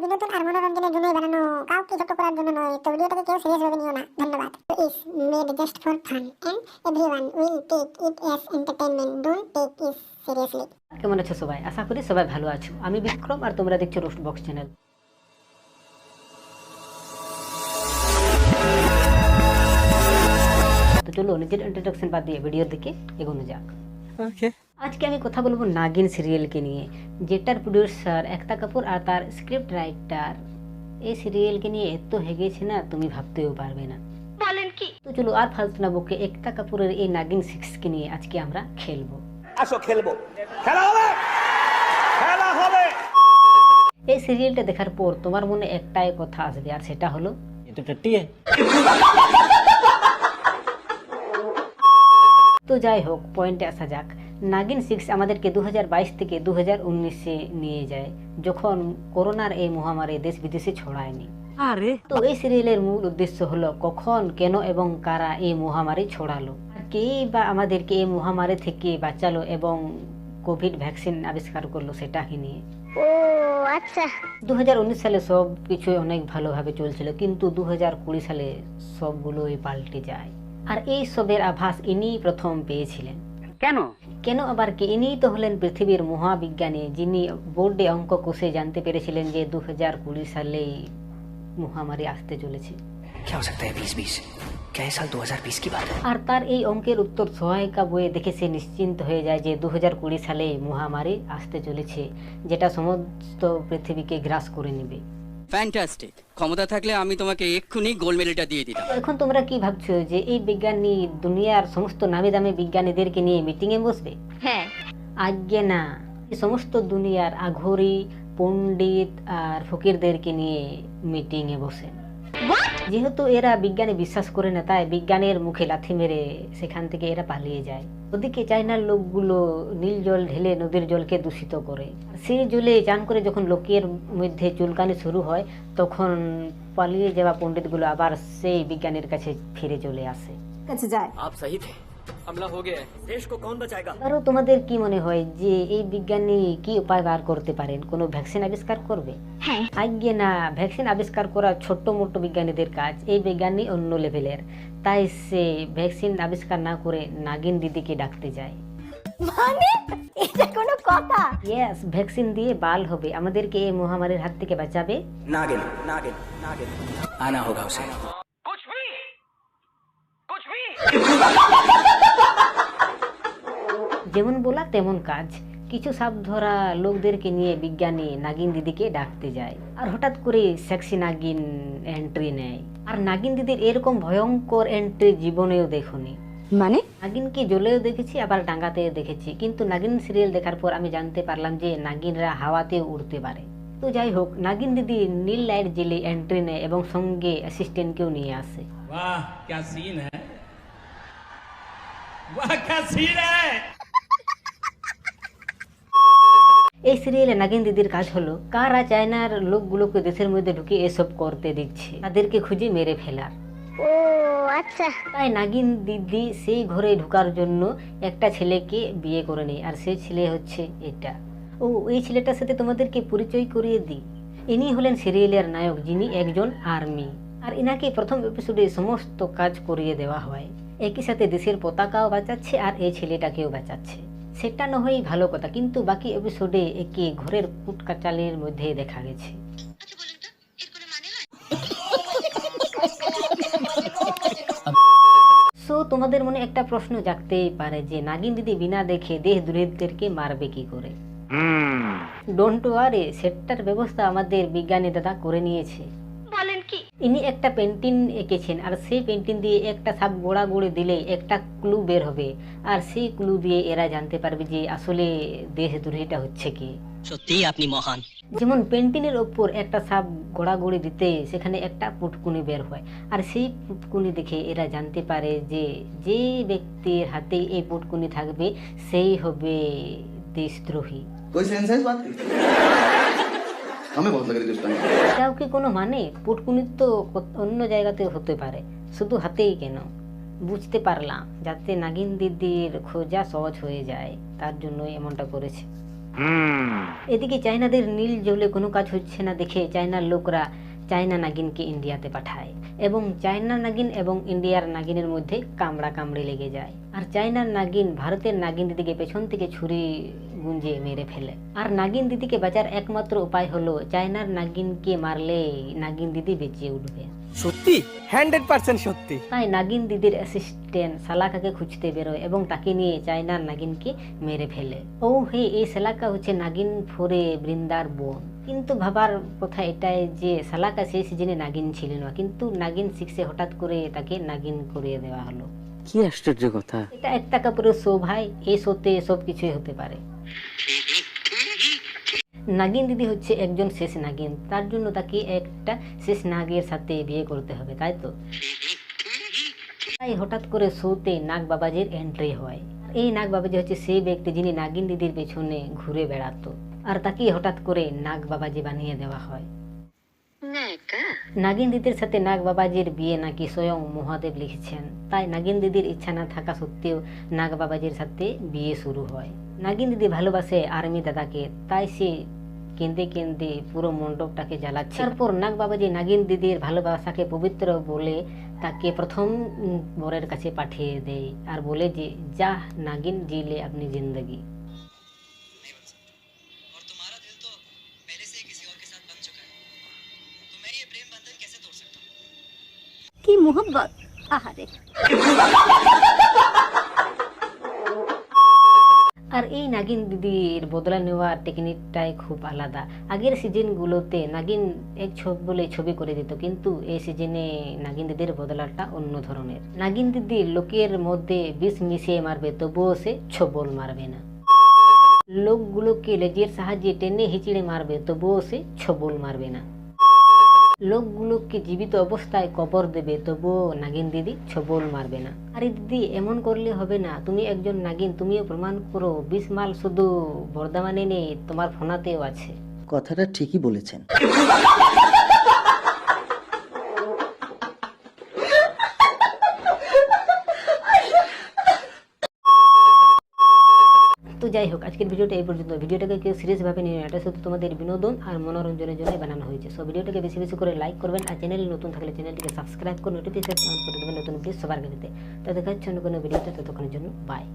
বিনোদন আর মনোরঞ্জনের জন্যই বানানো, কাউকে ছোট করার জন্য নয়। তো ভিডিওটাকে কেউ সিরিয়াস ভাবে নিও না। ধন্যবাদ। Is made just for fun and everyone will take it as entertainment, don't take it seriously. কেমন আছো সবাই? আশা করি সবাই ভালো আছো। আমি বিক্রম আর তোমরা দেখছো রোস্ট বক্স চ্যানেল। তো চলো নিজের ইন্ট্রোডাকশন বাদ দিয়ে ভিডিওর দিকে এগোনো যাক। আজকে আমি কথা বলবো নাগিন সিরিয়ালকে নিয়ে, যেটার প্রডিউসার একতা কাপুর আর তার স্ক্রিপ্ট রাইটার এই সিরিয়ালকে নিয়ে এত হেগেছে না তুমি ভাবতেও পারবে না। বলেন কি? তো চলো আর ফালতু না বকে একতা কাপুরের এই নাগিন 6 কে নিয়ে আজকে আমরা খেলবো। আসো খেলবো, খেলা হবে, খেলা হবে। এই সিরিয়ালটা দেখার পর তোমার মনে একটাই কথা আসবে, আর সেটা হলো তো টट्टी है। তো যাই হোক, পয়েন্টে আসা যাক। নাগিন 6 আমাদেরকে 2022 থেকে 2019-এ নিয়ে যায়, যখন করোনার এই মহামারী দেশ বিদেশে ছড়ায়নি। আরে তো এই সিরিয়ালের মূল উদ্দেশ্য হলো কখন, কেন এবং কারা এই মহামারী ছড়ালো, আর কেই বা আমাদেরকে এই মহামারী থেকে বাঁচালো এবং কোভিড ভ্যাকসিন আবিষ্কার করলো সেটাকে নিয়ে। ও আচ্ছা। 2019 সালে সব কিছু অনেক ভালোভাবে চলছিল, কিন্তু 2020 সালে সবগুলোই পাল্টে যায়। আর এই সবের আভাস ইনি প্রথম পেয়েছিলেন। কেন? কেন আবার কি? ইনি তো হলেন পৃথিবীর মহাবিজ্ঞানী, যিনি বোর্ডে অঙ্ক কষে জানতে পেরেছিলেন যে 2020 সালেই মহামারী আসতে চলেছে। क्या हो सकता है 2020? क्या ये साल 2020 की बात है? আর তার এই অঙ্কের উত্তর সহায়িকা বইয়ে দেখে সে নিশ্চিন্ত হয়ে যায় যে 2020 সালে মহামারী আসতে চলেছে, যেটা সমস্ত পৃথিবীকে গ্রাস করে নেবে। ফ্যান্টাস্টিক। ক্ষমতা থাকলে আমি তোমাকে এক্ষুনি গোল্ড মেডেলটা দিয়ে দিতাম। তো এখন তোমরা কি ভাবছো যে এই বিজ্ঞানী দুনিয়ার সমস্ত নামি দামি বিজ্ঞানীদেরকে নিয়ে মিটিং এ বসবে? হ্যাঁ। আজ্ঞে না, এই সমস্ত দুনিয়ার আঘরি, পণ্ডিত আর ফকিরদেরকে নিয়ে মিটিং এ বসে। যেহেতু এরা বিজ্ঞানে বিশ্বাস করে না, তাই বিজ্ঞানের মুখে লাথি মেরে সেখান থেকে এরা পালিয়ে যায়। ওদিকে চায়নার লোকগুলো নীল জল ঢেলে নদীর জলকে দূষিত করে। সেই জলে চান করে যখন লোকের মধ্যে চুলকানি শুরু হয়, তখন পালিয়ে যাওয়া পণ্ডিতগুলো আবার সেই বিজ্ঞানীর কাছে ফিরে চলে আসে। आप सही थे। हमला हो गया है। देश को कौन बचाएगा? আরো তোমাদের কি মনে হয় যে এই বিজ্ঞানী কি উপায় বার করতে পারেন? কোনো ভ্যাকসিন আবিষ্কার করবে? হ্যাঁ। আজ্ঞে না, ভ্যাকসিন আবিষ্কার করা ছোট্ট মোটো বিজ্ঞানীদের কাজ। এই বিজ্ঞানী অন্য লেভেলের, তাই সে ভ্যাকসিন আবিষ্কার না করে নাগিন দিদিকে ডাকতে যায়। মানে এটা কোনো কথা? ইয়েস, ভ্যাকসিন দিয়ে বাল হবে, আমাদেরকে এই মহামারীর হাত থেকে বাঁচাবে। नागिन, नागिन, नागिन। आना होगा उसे। যেমন বলা তেমন কাজ। কিছু সাপ ধরা লোকদেরকে নিয়ে বিজ্ঞানী নাগিন দিদিকে ডাকতে যায়, আর হঠাৎ করে সেক্সি নাগিন এন্ট্রি নেয়। আর নাগিন দিদির এরকম ভয়ঙ্কর এন্ট্রি জীবনেও দেখোনি। মানে নাগিনকে জলেও দেখেছি, আবার ডাঙ্গাতেও দেখেছি, কিন্তু নাগিন সিরিয়াল দেখার পর আমি জানতে পারলাম যে নাগিনরা হাওয়াতেও উড়তে পারে। তো যাই হোক, নাগিন দিদি নীল লাইট জেলে এন্ট্রি নেয় এবং সঙ্গে অ্যাসিস্ট্যান্টকেও নিয়ে আসে। वाह क्या सीन है, वाह क्या सीन है। এই সিরিয়ালে নাগিন দিদির কাজ হলো কারা চায়নার লোকগুলোকে দেশের মধ্যে ঢুকে এসব করতে দিচ্ছে, তাদেরকে খুঁজে মেরে ফেলার। ও আচ্ছা। তাই নাগিন দিদি সেই ঘরে ঢোকার জন্য একটা ছেলেকে বিয়ে করে নেয়, আর সেই ছেলে হচ্ছে এটা। ও এই ছেলেটার সাথে তোমাদেরকে পরিচয় করিয়ে দিই। ইনি হলেন সিরিয়ালের নায়ক, যিনি একজন আর্মি, আর ইনাকে প্রথম এপিসোডে সমস্ত কাজ করিয়ে দেওয়া হয়। একই সাথে দেশের পতাকাও বাঁচাচ্ছে আর এই ছেলেটাকেও বাঁচাচ্ছে। সেটা না হয় ভালো কথা, কিন্তু বাকি এপিসোডে একে ঘরের কুটকাচালের মধ্যে দেখা গেছে। সো তোমাদের মনে একটা প্রশ্ন জাগতেই পারে যে নাগিন দিদি বিনা দেখে দেশ দ্রোহীদেরকে মারবে কি করে? ডোন্ট ওয়ারি, সেটার ব্যবস্থা আমাদের বিজ্ঞানী দাদা করে নিয়েছে। বলেন কি? ইনি একটা পেন্টিং এঁকেছেন, আর সেই পেন্টিং দিয়ে একটা সাপ গোড়াগড়ি দিলে একটা ক্লু বের হবে, আর সেই ক্লু দিয়ে এরা জানতে পারবে যে আসলে দেশদ্রোহীটা হচ্ছে কি। সত্যিই আপনি মহান। যেমন পেন্টিং এর ওপর একটা সাপ গোড়াগড়ি দিতে সেখানে একটা পুটকুনি বের হয়, আর সেই পুটকুনি দেখে এরা জানতে পারে যে যে ব্যক্তির হাতে এই পুটকুনি থাকবে সেই হবে দেশদ্রোহী। कोई सेंस है इस बात की? हमें बहुत लग रही है এটাও কি কোনো মানে? পুটকুনি তো অন্য জায়গাতেও হতে পারে, শুধু হাতেই কেন? বুঝতে পারলাম, যাতে নাগিন দিদির খোঁজা সহজ হয়ে যায়, তার জন্যই এমনটা করেছে। এদিকে চায়নাদের নীল জলে কোনো কাজ হচ্ছে না দেখে চায়নার লোকরা চায়না নাগিনকে ইন্ডিয়াতে পাঠায় এবং চায়না নাগিন এবং ইন্ডিয়ার নাগিনের মধ্যে কামড়া কামড়ি লেগে যায়। আর চায়নার নাগিন ভারতের নাগিন দিদিকে পেছন থেকে ছুরি গুঁজে মেরে ফেলে। আর নাগিন দিদিকে বাঁচার একমাত্র উপায় হলো চায়নার নাগিনকে মারলে নাগিন দিদি বেঁচে উঠবে। সত্যি 100% সত্যি। তাই নাগিন দিদির অ্যাসিস্ট্যান্ট সালাকাকে খুঁজতে বেরোয় এবং তাকে নিয়ে চায়নার নাগিনকে মেরে ফেলে। ও হে, এই সালাকা হচ্ছে নাগিন ফোরে বৃন্দার বোন। কিন্তু ভাবার কথা এটাই যে সালাকা সেই সিজনে নাগিন ছিল না, কিন্তু নাগিন 6-এ হঠাৎ করে তাকে নাগিন করিয়ে দেওয়া হলো। কি আশ্চর্য কথা। এটা একটা কাপড়ের শো ভাই, এই শোতে সব কিছুই হতে পারে। নাগিন দিদি হচ্ছে একজন শেষ নাগিন, তার জন্য তাকে একটা শেষ নাগের সাথে বিয়ে করতে হবে, তাই তো? তাই হঠাৎ করে শোতে নাগ বাবাজির এন্ট্রি হয়। এই নাগ বাবাজি হচ্ছে সেই ব্যক্তি যিনি নাগিন দিদির পেছনে ঘুরে বেড়াতো, আর তাকে হঠাৎ করে নাগ বাবাজি বানিয়ে দেওয়া হয়। নাগিন দিদির সাথে নাগ বাবাজির বিয়ে নাকি স্বয়ং মহাদেব লিখেছেন, তাই নাগিন দিদির ইচ্ছা না থাকা সত্ত্বেও নাগ বাবাজির সাথে বিয়ে শুরু হয়। নাগিন দিদি ভালোবাসে আর্মি দাদাকে, তাই সে কেঁদে কেঁদে পুরো মণ্ডপটাকে জ্বালাচ্ছে। তারপর নাগ বাবাজি নাগিন দিদির ভালোবাসাকে পবিত্র বলে তাকে প্রথম বরের কাছে পাঠিয়ে দেয় আর বলে যে যা নাগিন জিলে আপনি জিন্দগি। কি মোহব্বত, আহারে। আর এই নাগিন দিদির বদলা নেওয়ার টেকনিকটাই খুব আলাদা। আগের সিজনগুলোতে নাগিন এক ছবি বলে ছবি করে দিত, কিন্তু এই সিজনে নাগিন দিদির বদলাটা অন্য ধরনের। নাগিন দিদি লোকের মধ্যে বিষ মিশিয়ে মারবে, তবুও সে ছবল মারবে না। লোকগুলোকে লেজের সাহায্যে টেনে হিচড়ে মারবে, তবুও সে ছবল মারবে না। লোকগুলোকে জীবিত অবস্থায় কবর দেবে, তবুও নাগিন দিদি ছবল মারবে না। আরে দিদি, এমন করলে হবে না, তুমি একজন নাগিন, তুমিও প্রমাণ করো। 20 মাল শুধু বর্ধমানে নেই, তোমার ফোনাতেও আছে। কথাটা ঠিকই বলেছেন। তো যাই হোক, আজকের ভিডিওটা এই পর্যন্ত। ভিডিওটাকে কেউ সিরিয়াস ভাবে নিয়ে, এটা শুধু তোমাদের বিনোদন আর মনোরঞ্জনের জন্য বানানো হয়েছে। সো ভিডিওটাকে বেশি বেশি করে লাইক করবেন, আর চ্যানেল নতুন থাকলে চ্যানেলটিকে সাবস্ক্রাইব করে নোটিফিকেশন অন করে দেবেন নতুন ভিডিও সবার আগে পেতে। তো দেখা হচ্ছে অন্য কোনো ভিডিওতে, ততক্ষণের জন্য বাই।